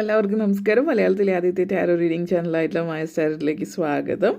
എല്ലാവർക്കും നമസ്കാരം. മലയാളത്തിലെ ആദ്യത്തെ ടാരോ റീഡിംഗ് ചാനലായിട്ടുള്ള മായ സ്റ്റാറിലേക്ക് സ്വാഗതം.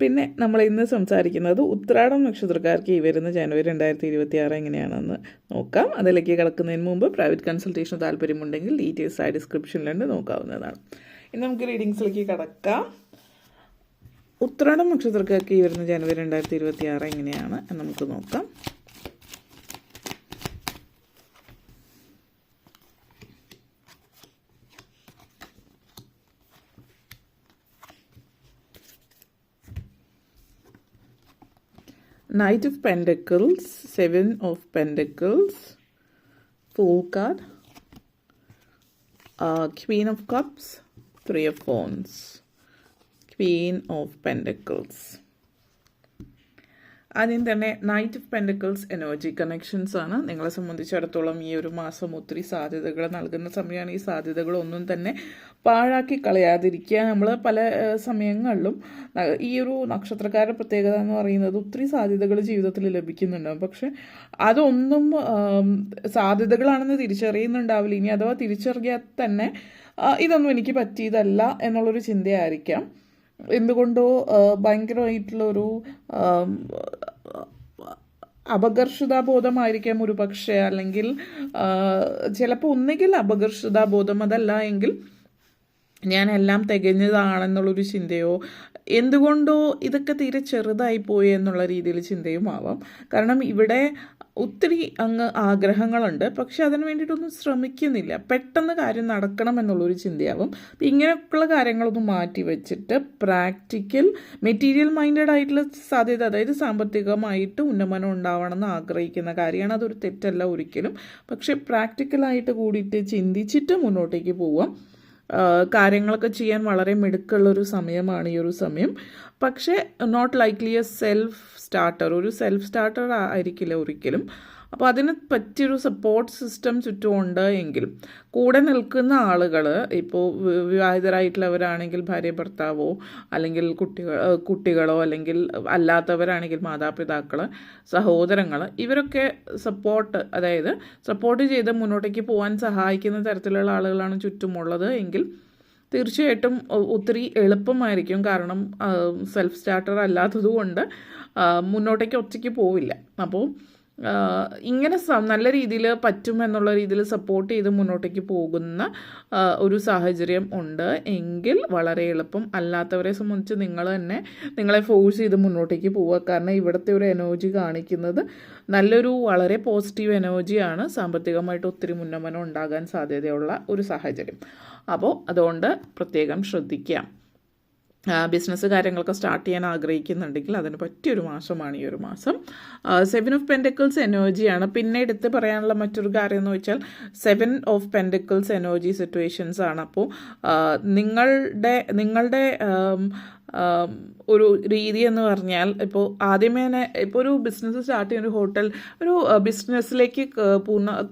പിന്നെ നമ്മൾ ഇന്ന് സംസാരിക്കുന്നത് ഉത്രാടം നക്ഷത്രക്കാർക്ക് ഈ വരുന്ന ജനുവരി 2026 എങ്ങനെയാണെന്ന് നോക്കാം. അതിലേക്ക് കിടക്കുന്നതിന് മുമ്പ് പ്രൈവറ്റ് കൺസൾട്ടേഷൻ താല്പര്യമുണ്ടെങ്കിൽ ഡീറ്റെയിൽസ് ഡിസ്ക്രിപ്ഷനിലുണ്ട്, നോക്കാവുന്നതാണ്. ഇന്ന് നമുക്ക് റീഡിങ്സിലേക്ക് കിടക്കാം. ഉത്രാടം നക്ഷത്രക്കാർക്ക് ഈ വരുന്ന ജനുവരി 2026 എങ്ങനെയാണ് എന്ന് നമുക്ക് നോക്കാം. Knight of Pentacles, Seven of Pentacles, Fool card, Queen of Cups, Three of Wands, Queen of Pentacles. ആദ്യം തന്നെ knight of pentacles energy connections ആണ്. നിങ്ങളെ സംബന്ധിച്ചിടത്തോളം ഈ ഒരു മാസം ഒത്തിരി സാധ്യതകൾ നൽകുന്ന സമയമാണ്. ഈ സാധ്യതകളൊന്നും തന്നെ പാഴാക്കി കളയാതിരിക്കുക. നമ്മൾ പല സമയങ്ങളിലും ഈ ഒരു നക്ഷത്രക്കാരുടെ പ്രത്യേകത എന്ന് പറയുന്നത് ഒത്തിരി സാധ്യതകൾ ജീവിതത്തിൽ ലഭിക്കുന്നുണ്ടാവും, പക്ഷെ അതൊന്നും സാധ്യതകളാണെന്ന് തിരിച്ചറിയുന്നുണ്ടാവില്ല. ഇനി അഥവാ തിരിച്ചറിയാൻ തന്നെ ഇതൊന്നും എനിക്ക് പറ്റിയതല്ല എന്നുള്ളൊരു ചിന്തയായിരിക്കാം. എന്തുകൊണ്ടോ ഭയങ്കരമായിട്ടുള്ളൊരു അപകർഷതാബോധമായിരിക്കാം ഒരു പക്ഷേ, അല്ലെങ്കിൽ ചിലപ്പോൾ ഒന്നുകിൽ അപകർഷതാബോധം, അതല്ല എങ്കിൽ ഞാൻ എല്ലാം തികഞ്ഞതാണെന്നുള്ളൊരു ചിന്തയോ, എന്തുകൊണ്ടോ ഇതൊക്കെ തീരെ ചെറുതായി പോയി എന്നുള്ള രീതിയിൽ ചിന്തയും ആവാം. കാരണം ഇവിടെ ഒത്തിരി ആഗ്രഹങ്ങളുണ്ട്, പക്ഷെ അതിന് വേണ്ടിയിട്ടൊന്നും ശ്രമിക്കുന്നില്ല. പെട്ടെന്ന് കാര്യം നടക്കണം എന്നുള്ളൊരു ചിന്തയാവും. ഇങ്ങനെയൊക്കെയുള്ള കാര്യങ്ങളൊന്നും മാറ്റി വെച്ചിട്ട് പ്രാക്ടിക്കൽ മെറ്റീരിയൽ മൈൻഡഡ് ആയിട്ടുള്ള സാധ്യത, അതായത് സാമ്പത്തികമായിട്ട് ഉന്നമനം ഉണ്ടാവണമെന്ന് ആഗ്രഹിക്കുന്ന കാര്യമാണ്. അതൊരു തെറ്റല്ല ഒരിക്കലും. പക്ഷെ പ്രാക്ടിക്കലായിട്ട് കൂടിയിട്ട് ചിന്തിച്ചിട്ട് മുന്നോട്ടേക്ക് പോവാം. കാര്യങ്ങളൊക്കെ ചെയ്യാൻ വളരെ മിടുക്കുള്ളൊരു സമയമാണ് ഈ ഒരു സമയം. പക്ഷേ not likely a self starter, ഒരു സെൽഫ് സ്റ്റാർട്ടർ ആയിരിക്കില്ല ഒരിക്കലും. അപ്പോൾ അതിന് പറ്റിയൊരു സപ്പോർട്ട് സിസ്റ്റം ചുറ്റുമുണ്ട് എങ്കിലും കൂടെ നിൽക്കുന്ന ആളുകൾ, ഇപ്പോൾ വിവാഹിതരായിട്ടുള്ളവരാണെങ്കിൽ ഭാര്യ ഭർത്താവോ, അല്ലെങ്കിൽ കുട്ടികളോ, അല്ലെങ്കിൽ അല്ലാത്തവരാണെങ്കിൽ മാതാപിതാക്കൾ, സഹോദരങ്ങൾ, ഇവരൊക്കെ സപ്പോർട്ട് ചെയ്ത് മുന്നോട്ടേക്ക് പോകാൻ സഹായിക്കുന്ന തരത്തിലുള്ള ആളുകളാണ് ചുറ്റുമുള്ളത് എങ്കിൽ തീർച്ചയായിട്ടും ഒത്തിരി എളുപ്പമായിരിക്കും. കാരണം സെൽഫ് സ്റ്റാർട്ടർ അല്ലാത്തതുകൊണ്ട് മുന്നോട്ടേക്ക് ഒറ്റയ്ക്ക് പോവില്ല. അപ്പോൾ ഇങ്ങനെ നല്ല രീതിയിൽ പറ്റുമെന്നുള്ള രീതിയിൽ സപ്പോർട്ട് ചെയ്ത് മുന്നോട്ടേക്ക് പോകുന്ന ഒരു സാഹചര്യം ഉണ്ട് എങ്കിൽ വളരെ എളുപ്പം. അല്ലാത്തവരെ സംബന്ധിച്ച് നിങ്ങൾ തന്നെ നിങ്ങളെ ഫോഴ്സ് ചെയ്ത് മുന്നോട്ടേക്ക് പോവുക. കാരണം ഇവിടുത്തെ ഒരു എനർജി കാണിക്കുന്നത് നല്ലൊരു വളരെ പോസിറ്റീവ് എനർജിയാണ്. സാമ്പത്തികമായിട്ട് ഒത്തിരി ഉന്നമനം ഉണ്ടാകാൻ സാധ്യതയുള്ള ഒരു സാഹചര്യം. അപ്പോൾ അതുകൊണ്ട് പ്രത്യേകം ശ്രദ്ധിക്കാം. ബിസിനസ് കാര്യങ്ങളൊക്കെ സ്റ്റാർട്ട് ചെയ്യാൻ ആഗ്രഹിക്കുന്നുണ്ടെങ്കിൽ അതിന് പറ്റിയൊരു മാസമാണ് ഈ ഒരു മാസം. സെവൻ ഓഫ് പെൻഡക്കിൾസ് എനർജിയാണ്. പിന്നെ എടുത്ത് പറയാനുള്ള മറ്റൊരു കാര്യം എന്ന് വെച്ചാൽ seven of pentacles energy situations ആണ്. അപ്പോൾ നിങ്ങളുടെ ഒരു രീതി എന്ന് പറഞ്ഞാൽ, ഇപ്പോൾ ആദ്യമേ തന്നെ ഇപ്പോൾ ഒരു ബിസിനസ് സ്റ്റാർട്ട് ചെയ്യുന്ന ഒരു ഹോട്ടൽ, ഒരു ബിസിനസ്സിലേക്ക്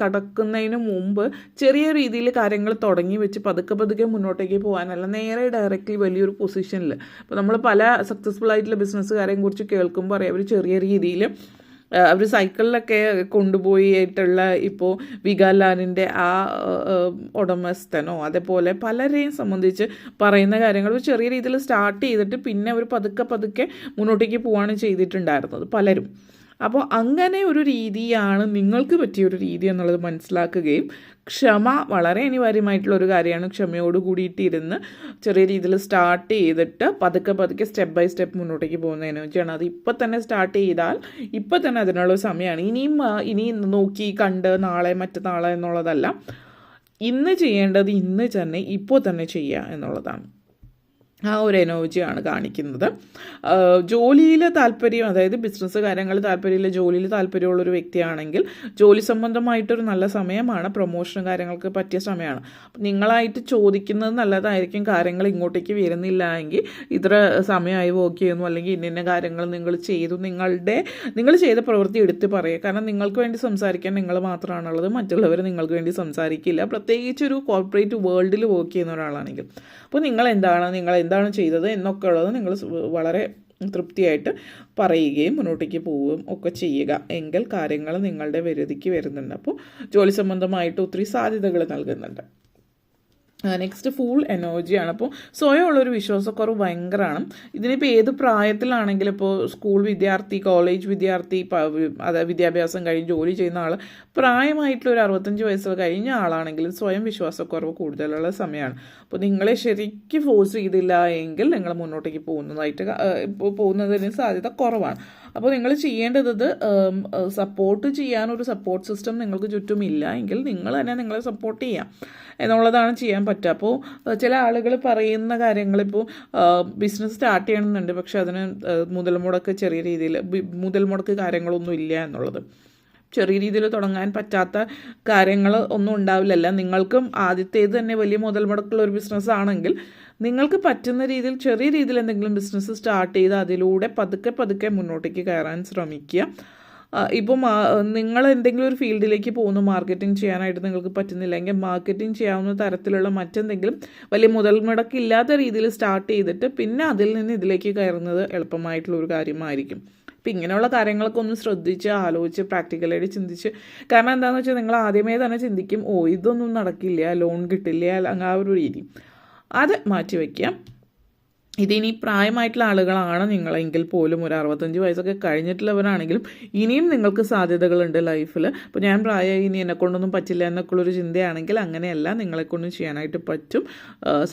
കടക്കുന്നതിന് മുമ്പ് ചെറിയ രീതിയിൽ കാര്യങ്ങൾ തുടങ്ങി വെച്ച് പതുക്കെ മുന്നോട്ടേക്ക് പോകാനല്ല, നേരെ ഡയറക്റ്റ്ലി വലിയൊരു പൊസിഷനിൽ. ഇപ്പോൾ നമ്മൾ പല സക്സസ്ഫുൾ ആയിട്ടുള്ള ബിസിനസ്സുകാരെയും കുറിച്ച് കേൾക്കുമ്പോൾ അറിയാം, അവർ ചെറിയ രീതിയിൽ അവർ സൈക്കിളിലൊക്കെ കൊണ്ടുപോയിട്ടുള്ള, ഇപ്പോൾ വികാലാനിൻ്റെ ആ ഉടമസ്ഥനോ അതേപോലെ പലരെയും സംബന്ധിച്ച് പറയുന്ന കാര്യങ്ങൾ ചെറിയ രീതിയിൽ സ്റ്റാർട്ട് ചെയ്തിട്ട് പിന്നെ അവർ പതുക്കെ മുന്നോട്ടേക്ക് പോവുകയാണ് ചെയ്തിട്ടുണ്ടായിരുന്നത് പലരും. അപ്പോൾ അങ്ങനെ ഒരു രീതിയാണ് നിങ്ങൾക്ക് പറ്റിയൊരു രീതി എന്നുള്ളത് മനസ്സിലാക്കുകയും, ക്ഷമ വളരെ അനിവാര്യമായിട്ടുള്ള ഒരു കാര്യമാണ്. ക്ഷമയോട് കൂടിയിട്ടിരുന്ന് ചെറിയ രീതിയിൽ സ്റ്റാർട്ട് ചെയ്തിട്ട് പതുക്കെ സ്റ്റെപ്പ് ബൈ സ്റ്റെപ്പ് മുന്നോട്ടേക്ക് പോകുന്ന എനർജിയാണ്. അത് ഇപ്പം തന്നെ സ്റ്റാർട്ട് ചെയ്താൽ ഇപ്പം തന്നെ അതിനുള്ള സമയമാണ്. ഇനിയും നോക്കി കണ്ട് നാളെ മറ്റന്നാളെ എന്നുള്ളതല്ല, ഇന്ന് ചെയ്യേണ്ടത് ഇന്ന് തന്നെ, ഇപ്പോൾ തന്നെ ചെയ്യുക എന്നുള്ളതാണ്. ആ ഒരു എനർജിയാണ് കാണിക്കുന്നത്. ജോലിയിൽ താല്പര്യം, അതായത് ബിസിനസ് കാര്യങ്ങൾ താല്പര്യമില്ല, ജോലിയിൽ താല്പര്യമുള്ളൊരു വ്യക്തിയാണെങ്കിൽ ജോലി സംബന്ധമായിട്ടൊരു നല്ല സമയമാണ്. പ്രൊമോഷൻ കാര്യങ്ങൾക്ക് പറ്റിയ സമയമാണ്. നിങ്ങളായിട്ട് ചോദിക്കുന്നത് നല്ലതായിരിക്കും. കാര്യങ്ങൾ ഇങ്ങോട്ടേക്ക് വരുന്നില്ല എങ്കിൽ ഇത്ര സമയമായി വർക്ക് ചെയ്യുന്നു, അല്ലെങ്കിൽ ഇന്ന കാര്യങ്ങൾ നിങ്ങൾ ചെയ്തു, നിങ്ങൾ ചെയ്ത പ്രവൃത്തി എടുത്ത് പറയുക. കാരണം നിങ്ങൾക്ക് വേണ്ടി സംസാരിക്കാൻ നിങ്ങൾ മാത്രമാണുള്ളത്, മറ്റുള്ളവർ നിങ്ങൾക്ക് വേണ്ടി സംസാരിക്കില്ല. പ്രത്യേകിച്ച് ഒരു കോർപ്പറേറ്റ് വേൾഡിൽ വർക്ക് ചെയ്യുന്ന ഒരാളാണെങ്കിൽ. അപ്പോൾ നിങ്ങൾ എന്താണ് ചെയ്തത് എന്നൊക്കെ ഉള്ളത് നിങ്ങൾ വളരെ തൃപ്തിയായിട്ട് പറയുകയും മുന്നോട്ടേക്ക് പോവുകയും ഒക്കെ ചെയ്യുക എങ്കിൽ കാര്യങ്ങൾ നിങ്ങളുടെ വരുതിക്ക് വരുന്നുണ്ട്. അപ്പോൾ ജോലി സംബന്ധമായിട്ട് ഒത്തിരി സാധ്യതകൾ നൽകുന്നുണ്ട്. നെക്സ്റ്റ് ഫുൾ എനർജിയാണ്. അപ്പോൾ സ്വയമുള്ളൊരു വിശ്വാസക്കുറവ് ഭയങ്കരമാണ്. ഇതിനിപ്പോൾ ഏത് പ്രായത്തിലാണെങ്കിലും ഇപ്പോൾ സ്കൂൾ വിദ്യാർത്ഥി, കോളേജ് വിദ്യാർത്ഥി, അതായത് വിദ്യാഭ്യാസം കഴിഞ്ഞ് ജോലി ചെയ്യുന്ന ആൾ, പ്രായമായിട്ടുള്ള ഒരു 65 വയസ്സ് കഴിഞ്ഞ ആളാണെങ്കിലും സ്വയം വിശ്വാസക്കുറവ് കൂടുതലുള്ള സമയമാണ്. അപ്പോൾ നിങ്ങളെ ശരിക്കും ഫോഴ്സ് ചെയ്തില്ല എങ്കിൽ നിങ്ങൾ മുന്നോട്ടേക്ക് പോകുന്നതിന് സാധ്യത കുറവാണ്. അപ്പോൾ നിങ്ങൾ ചെയ്യേണ്ടത് സപ്പോർട്ട് ചെയ്യാനൊരു സപ്പോർട്ട് സിസ്റ്റം നിങ്ങൾക്ക് ചുറ്റും ഇല്ല എങ്കിൽ നിങ്ങൾ തന്നെ നിങ്ങളെ സപ്പോർട്ട് ചെയ്യാം എന്നുള്ളതാണ് ചെയ്യാൻ പറ്റുക. അപ്പോൾ ചില ആളുകൾ പറയുന്ന കാര്യങ്ങളിപ്പോൾ ബിസിനസ് സ്റ്റാർട്ട് ചെയ്യണമെന്നുണ്ട്, പക്ഷെ അതിന് മുതൽ മുടക്ക് കാര്യങ്ങളൊന്നും ഇല്ല എന്നുള്ളത്. ചെറിയ രീതിയിൽ തുടങ്ങാൻ പറ്റാത്ത കാര്യങ്ങൾ ഒന്നും ഉണ്ടാവില്ലല്ല. നിങ്ങൾക്കും ആദ്യത്തേത് തന്നെ വലിയ മുതൽ മുടക്കുള്ള ഒരു ബിസിനസ് ആണെങ്കിൽ നിങ്ങൾക്ക് പറ്റുന്ന രീതിയിൽ ചെറിയ രീതിയിൽ എന്തെങ്കിലും ബിസിനസ് സ്റ്റാർട്ട് ചെയ്ത് അതിലൂടെ പതുക്കെ മുന്നോട്ടേക്ക് കയറാൻ ശ്രമിക്കുക. ഇപ്പം നിങ്ങൾ എന്തെങ്കിലും ഒരു ഫീൽഡിലേക്ക് പോകുന്നു, മാർക്കറ്റിംഗ് ചെയ്യാനായിട്ട് നിങ്ങൾക്ക് പറ്റുന്നില്ലെങ്കിൽ മാർക്കറ്റിംഗ് ചെയ്യാവുന്ന തരത്തിലുള്ള മറ്റെന്തെങ്കിലും വലിയ മുതൽ മുടക്കില്ലാത്ത രീതിയിൽ സ്റ്റാർട്ട് ചെയ്തിട്ട് പിന്നെ അതിൽ നിന്ന് ഇതിലേക്ക് കയറുന്നത് എളുപ്പമായിട്ടുള്ള ഒരു കാര്യമായിരിക്കും. അപ്പം ഇങ്ങനെയുള്ള കാര്യങ്ങളൊക്കെ ഒന്ന് ശ്രദ്ധിച്ച് ആലോചിച്ച് പ്രാക്ടിക്കലായിട്ട് ചിന്തിച്ച്, കാരണം എന്താണെന്ന് വെച്ചാൽ നിങ്ങൾ ആദ്യമേ തന്നെ ചിന്തിക്കും, ഇതൊന്നും നടക്കില്ല, ലോൺ കിട്ടില്ല, അല്ലെങ്കിൽ ആ ഒരു രീതി അത് മാറ്റിവെക്കാം. ഇതിനി പ്രായമായിട്ടുള്ള ആളുകളാണ് നിങ്ങളെങ്കിൽ പോലും ഒരു 65 വയസ്സൊക്കെ കഴിഞ്ഞിട്ടുള്ളവരാണെങ്കിലും ഇനിയും നിങ്ങൾക്ക് സാധ്യതകളുണ്ട് ലൈഫിൽ. അപ്പോൾ ഞാൻ പ്രായമായി ഇനി എന്നെക്കൊണ്ടൊന്നും പറ്റില്ല എന്നൊക്കെയുള്ളൊരു ചിന്തയാണെങ്കിൽ അങ്ങനെയല്ല, നിങ്ങളെക്കൊണ്ടും ചെയ്യാനായിട്ട് പറ്റും.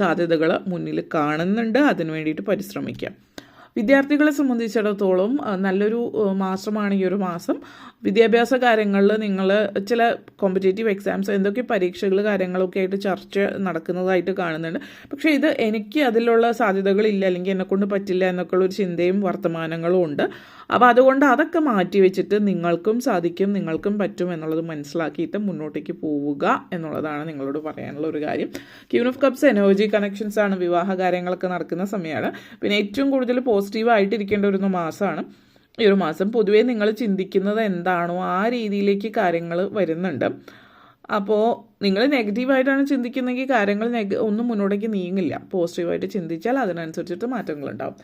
സാധ്യതകൾ മുന്നിൽ കാണുന്നുണ്ട്, അതിനു വേണ്ടിയിട്ട് പരിശ്രമിക്കാം. വിദ്യാർത്ഥികളെ സംബന്ധിച്ചിടത്തോളം നല്ലൊരു മാസമാണ് ഈ ഒരു മാസം. വിദ്യാഭ്യാസ കാര്യങ്ങളിൽ നിങ്ങൾ ചില കോമ്പറ്റേറ്റീവ് എക്സാംസ്, എന്തൊക്കെ പരീക്ഷകൾ കാര്യങ്ങളൊക്കെ ആയിട്ട് ചർച്ച നടക്കുന്നതായിട്ട് കാണുന്നുണ്ട്. പക്ഷേ ഇത് എനിക്ക് അതിലുള്ള സാധ്യതകളില്ല, അല്ലെങ്കിൽ എന്നെക്കൊണ്ട് പറ്റില്ല എന്നൊക്കെയുള്ളൊരു ചിന്തയും വർത്തമാനങ്ങളും ഉണ്ട്. അപ്പോൾ അതുകൊണ്ട് അതൊക്കെ മാറ്റി വെച്ചിട്ട് നിങ്ങൾക്കും സാധിക്കും, നിങ്ങൾക്കും പറ്റും എന്നുള്ളത് മനസ്സിലാക്കിയിട്ട് മുന്നോട്ടേക്ക് പോവുക എന്നുള്ളതാണ് നിങ്ങളോട് പറയാനുള്ള ഒരു കാര്യം. Queen of cups energy connections ആണ്, വിവാഹ കാര്യങ്ങളൊക്കെ നടക്കുന്ന സമയമാണ്. പിന്നെ ഏറ്റവും കൂടുതൽ പോസിറ്റീവായിട്ടിരിക്കേണ്ട ഒരു മാസമാണ് ഈ ഒരു മാസം. പൊതുവേ നിങ്ങൾ ചിന്തിക്കുന്നത് എന്താണോ ആ രീതിയിലേക്ക് കാര്യങ്ങൾ വരുന്നുണ്ട്. അപ്പോൾ നിങ്ങൾ നെഗറ്റീവായിട്ടാണ് ചിന്തിക്കുന്നതെങ്കിൽ കാര്യങ്ങൾ ഒന്നും മുന്നോട്ടേക്ക് നീങ്ങില്ല. പോസിറ്റീവായിട്ട് ചിന്തിച്ചാൽ അതിനനുസരിച്ചിട്ട് മാറ്റങ്ങളുണ്ടാവും.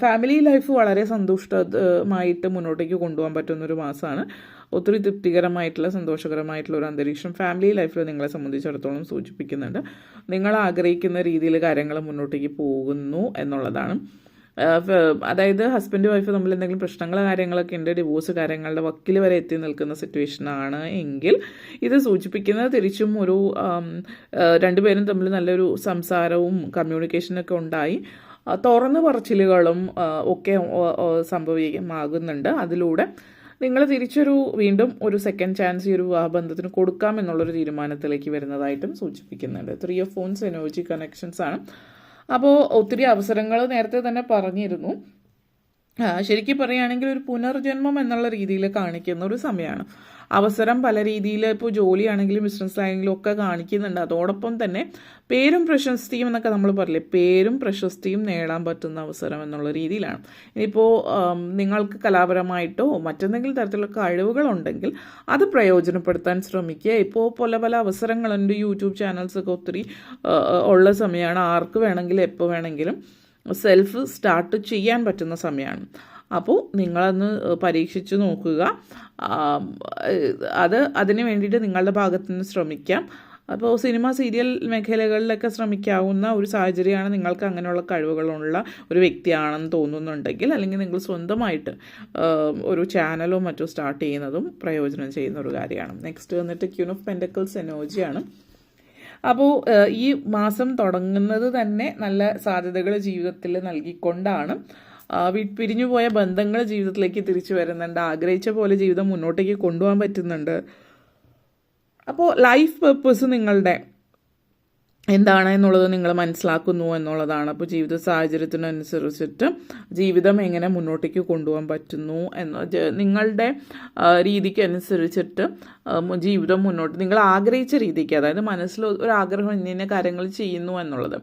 ഫാമിലി ലൈഫ് വളരെ സന്തുഷ്ടമായിട്ട് മുന്നോട്ടേക്ക് കൊണ്ടുപോകാൻ പറ്റുന്നൊരു മാസമാണ്. ഒത്തിരി തൃപ്തികരമായിട്ടുള്ള സന്തോഷകരമായിട്ടുള്ള ഒരു അന്തരീക്ഷം ഫാമിലി ലൈഫിൽ നിങ്ങളെ സംബന്ധിച്ചിടത്തോളം സൂചിപ്പിക്കുന്നുണ്ട്. നിങ്ങൾ ആഗ്രഹിക്കുന്ന രീതിയിൽ കാര്യങ്ങൾ മുന്നോട്ടേക്ക് പോകുന്നു എന്നുള്ളതാണ്. അതായത് ഹസ്ബൻഡ് വൈഫ് തമ്മിൽ എന്തെങ്കിലും പ്രശ്നങ്ങൾ കാര്യങ്ങളൊക്കെ ഉണ്ട്, ഡിവോഴ്സ് കാര്യങ്ങളുടെ വക്കിൽ വരെ എത്തി നിൽക്കുന്ന സിറ്റുവേഷനാണ് എങ്കിൽ ഇത് സൂചിപ്പിക്കുന്നത് തിരിച്ചും ഒരു രണ്ടുപേരും തമ്മിൽ നല്ലൊരു സംസാരവും കമ്മ്യൂണിക്കേഷനൊക്കെ ഉണ്ടായി തുറന്നു പറച്ചിലുകളും ഒക്കെ സംഭവിക്കുന്നുണ്ട്. അതിലൂടെ നിങ്ങൾ വീണ്ടും ഒരു സെക്കൻഡ് ചാൻസ് ഈ ഒരു വിവാഹബന്ധത്തിന് കൊടുക്കാം എന്നുള്ളൊരു തീരുമാനത്തിലേക്ക് വരുന്നതായിട്ടും സൂചിപ്പിക്കുന്നുണ്ട്. 3 ഓഫ് ഫോൺസ് എനർജി കണക്ഷൻസ് ആണ്. അപ്പോൾ ഒത്തിരി അവസരങ്ങൾ നേരത്തെ തന്നെ പറഞ്ഞിരുന്നു. ശരിക്കും പറയുകയാണെങ്കിൽ ഒരു പുനർജന്മം എന്നുള്ള രീതിയിൽ കാണിക്കുന്ന ഒരു സമയമാണ്. അവസരം പല രീതിയിൽ, ഇപ്പോൾ ജോലിയാണെങ്കിലും ബിസിനസ് ആണെങ്കിലും ഒക്കെ കാണിക്കുന്നുണ്ട്. അതോടൊപ്പം തന്നെ പേരും പ്രശസ്തിയും എന്നൊക്കെ നമ്മൾ പറയില്ലേ, പേരും പ്രശസ്തിയും നേടാൻ പറ്റുന്ന അവസരം എന്നുള്ള രീതിയിലാണ്. ഇനിയിപ്പോൾ നിങ്ങൾക്ക് കലാപരമായിട്ടോ മറ്റെന്തെങ്കിലും തരത്തിലുള്ള കഴിവുകളുണ്ടെങ്കിൽ അത് പ്രയോജനപ്പെടുത്താൻ ശ്രമിക്കുക. ഇപ്പോൾ പല അവസരങ്ങളുണ്ട്. യൂട്യൂബ് ചാനൽസൊക്കെ ഒത്തിരി ഉള്ള സമയമാണ്. ആർക്ക് വേണമെങ്കിലും എപ്പോൾ വേണമെങ്കിലും സെൽഫ് സ്റ്റാർട്ട് ചെയ്യാൻ പറ്റുന്ന സമയമാണ്. അപ്പോൾ നിങ്ങളൊന്ന് പരീക്ഷിച്ച് നോക്കുക. അതിന് വേണ്ടിയിട്ട് നിങ്ങളുടെ ഭാഗത്തു നിന്ന് ശ്രമിക്കാം. അപ്പോൾ സിനിമ സീരിയൽ മേഖലകളിലൊക്കെ ശ്രമിക്കാവുന്ന ഒരു സാഹചര്യമാണ്. നിങ്ങൾക്ക് അങ്ങനെയുള്ള കഴിവുകളുള്ള ഒരു വ്യക്തിയാണെന്ന് തോന്നുന്നുണ്ടെങ്കിൽ, അല്ലെങ്കിൽ നിങ്ങൾ സ്വന്തമായിട്ട് ഒരു ചാനലോ മറ്റോ സ്റ്റാർട്ട് ചെയ്യുന്നതും പ്രയോജനം ചെയ്യുന്ന ഒരു കാര്യമാണ്. നെക്സ്റ്റ് വന്നിട്ട് ക്യൂൻ ഓഫ് പെൻറ്റക്കിൾസ് എനർജിയാണ്. അപ്പോൾ ഈ മാസം തുടങ്ങുന്നത് തന്നെ നല്ല സാധ്യതകൾ ജീവിതത്തിൽ നൽകിക്കൊണ്ടാണ്. പിരിഞ്ഞുപോയ ബന്ധങ്ങൾ ജീവിതത്തിലേക്ക് തിരിച്ചു വരുന്നുണ്ട്. ആഗ്രഹിച്ച പോലെ ജീവിതം മുന്നോട്ടേക്ക് കൊണ്ടുപോകാൻ പറ്റുന്നുണ്ട്. അപ്പോൾ ലൈഫ് പർപ്പസ് നിങ്ങളുടെ എന്താണ് എന്നുള്ളത് നിങ്ങൾ മനസ്സിലാക്കുന്നു എന്നുള്ളതാണ്. അപ്പോൾ ജീവിത സാഹചര്യത്തിനനുസരിച്ചിട്ട് ജീവിതം എങ്ങനെ മുന്നോട്ടേക്ക് കൊണ്ടുപോകാൻ പറ്റുന്നു നിങ്ങളുടെ രീതിക്ക് അനുസരിച്ചിട്ട് ജീവിതം നിങ്ങൾ ആഗ്രഹിച്ച രീതിക്ക്, അതായത് മനസ്സിൽ ഒരു ആഗ്രഹം ഇന്ന കാര്യങ്ങൾ ചെയ്യുന്നു എന്നുള്ളത്.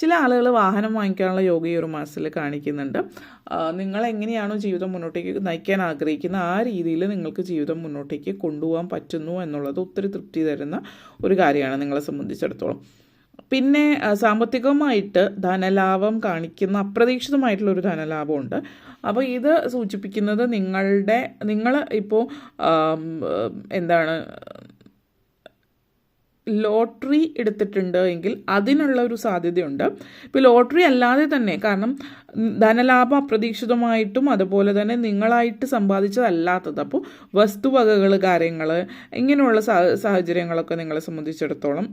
ചില ആളുകൾ വാഹനം വാങ്ങിക്കാനുള്ള യോഗ ഈ ഒരു മാസത്തിൽ കാണിക്കുന്നുണ്ട്. നിങ്ങൾ എങ്ങനെയാണോ ജീവിതം മുന്നോട്ടേക്ക് നയിക്കാൻ ആഗ്രഹിക്കുന്ന ആ രീതിയിൽ നിങ്ങൾക്ക് ജീവിതം മുന്നോട്ടേക്ക് കൊണ്ടുപോകാൻ പറ്റുന്നു എന്നുള്ളത് ഒത്തിരി തൃപ്തി തരുന്ന ഒരു കാര്യമാണ് നിങ്ങളെ സംബന്ധിച്ചിടത്തോളം. പിന്നെ സാമ്പത്തികമായിട്ട് ധനലാഭം കാണിക്കുന്ന അപ്രതീക്ഷിതമായിട്ടുള്ളൊരു ധനലാഭമുണ്ട്. അപ്പോൾ ഇത് സൂചിപ്പിക്കുന്നത് നിങ്ങൾ ഇപ്പോൾ ലോട്ടറി എടുത്തിട്ടുണ്ട് എങ്കിൽ അതിനുള്ള ഒരു സാധ്യതയുണ്ട്. ഇപ്പോൾ ലോട്ടറി അല്ലാതെ തന്നെ, കാരണം ധനലാഭം അപ്രതീക്ഷിതമായിട്ടും അതുപോലെ തന്നെ നിങ്ങളായിട്ട് സമ്പാദിച്ചതല്ലാത്തത്, അപ്പോൾ വസ്തുവകകൾ, കാര്യങ്ങൾ, ഇങ്ങനെയുള്ള സാഹചര്യങ്ങളൊക്കെ നിങ്ങളെ സംബന്ധിച്ചിടത്തോളം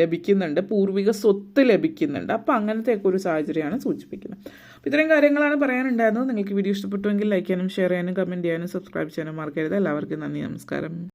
ലഭിക്കുന്നുണ്ട്. പൂർവിക സ്വത്ത് ലഭിക്കുന്നുണ്ട്. അപ്പോൾ അങ്ങനത്തെയൊക്കെ ഒരു സാഹചര്യമാണ് സൂചിപ്പിക്കുന്നത്. അപ്പോൾ ഇത്രയും കാര്യങ്ങളാണ് പറയാനുണ്ടായിരുന്നത്. നിങ്ങൾക്ക് വീഡിയോ ഇഷ്ടപ്പെട്ടുവെങ്കിൽ ലൈക്ക് ചെയ്യാനും ഷെയർ ചെയ്യാനും കമൻറ്റ് ചെയ്യാനും സബ്സ്ക്രൈബ് ചെയ്യാനും മറക്കരുത്. എല്ലാവർക്കും നന്ദി, നമസ്കാരം.